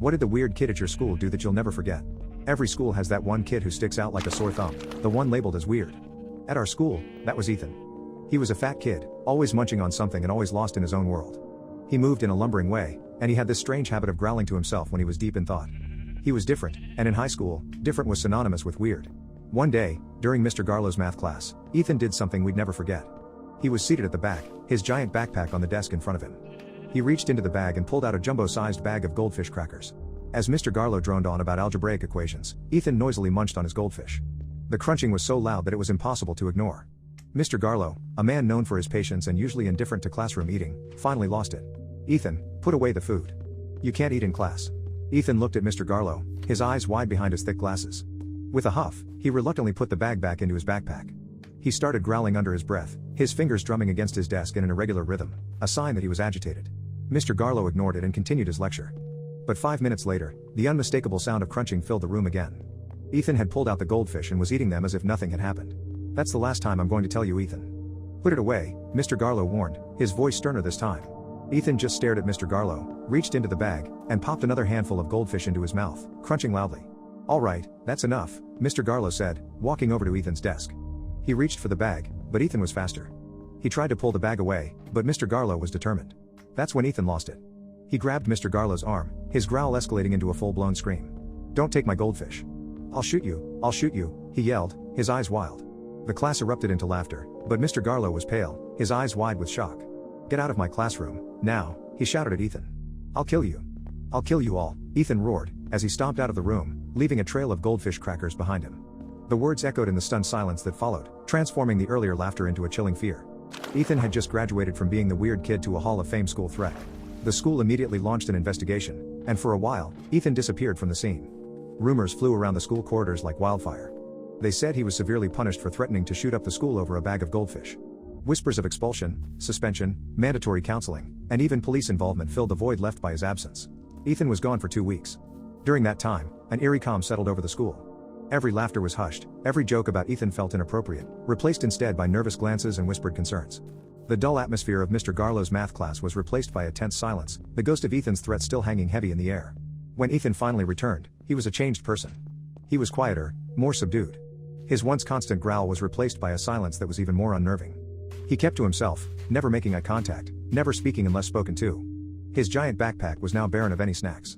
What did the weird kid at your school do that you'll never forget? Every school has that one kid who sticks out like a sore thumb, the one labeled as weird. At our school, that was Ethan. He was a fat kid, always munching on something and always lost in his own world. He moved in a lumbering way, and he had this strange habit of growling to himself when he was deep in thought. He was different, and in high school, different was synonymous with weird. One day, during Mr. Garlow's math class, Ethan did something we'd never forget. He was seated at the back, his giant backpack on the desk in front of him. He reached into the bag and pulled out a jumbo-sized bag of goldfish crackers. As Mr. Garlow droned on about algebraic equations, Ethan noisily munched on his goldfish. The crunching was so loud that it was impossible to ignore. Mr. Garlow, a man known for his patience and usually indifferent to classroom eating, finally lost it. "Ethan, put away the food. You can't eat in class." Ethan looked at Mr. Garlow, his eyes wide behind his thick glasses. With a huff, he reluctantly put the bag back into his backpack. He started growling under his breath, his fingers drumming against his desk in an irregular rhythm, a sign that he was agitated. Mr. Garlow ignored it and continued his lecture. But 5 minutes later, the unmistakable sound of crunching filled the room again. Ethan had pulled out the goldfish and was eating them as if nothing had happened. "That's the last time I'm going to tell you, Ethan." "Put it away," Mr. Garlow warned, his voice sterner this time. Ethan just stared at Mr. Garlow, reached into the bag, and popped another handful of goldfish into his mouth, crunching loudly. "All right, that's enough," Mr. Garlow said, walking over to Ethan's desk. He reached for the bag, but Ethan was faster. He tried to pull the bag away, but Mr. Garlow was determined. That's when Ethan lost it. He grabbed Mr. Garlow's arm, his growl escalating into a full-blown scream. "Don't take my goldfish. I'll shoot you," he yelled, his eyes wild. The class erupted into laughter, but Mr. Garlow was pale, his eyes wide with shock. "Get out of my classroom, now," he shouted at Ethan. I'll kill you all," Ethan roared, as he stomped out of the room, leaving a trail of goldfish crackers behind him. The words echoed in the stunned silence that followed, transforming the earlier laughter into a chilling fear. Ethan had just graduated from being the weird kid to a Hall of Fame school threat. The school immediately launched an investigation, and for a while, Ethan disappeared from the scene. Rumors flew around the school corridors like wildfire. They said he was severely punished for threatening to shoot up the school over a bag of goldfish. Whispers of expulsion, suspension, mandatory counseling, and even police involvement filled the void left by his absence. Ethan was gone for 2 weeks. During that time, an eerie calm settled over the school. Every laughter was hushed, every joke about Ethan felt inappropriate, replaced instead by nervous glances and whispered concerns. The dull atmosphere of Mr. Garlow's math class was replaced by a tense silence, the ghost of Ethan's threat still hanging heavy in the air. When Ethan finally returned, he was a changed person. He was quieter, more subdued. His once constant growl was replaced by a silence that was even more unnerving. He kept to himself, never making eye contact, never speaking unless spoken to. His giant backpack was now barren of any snacks.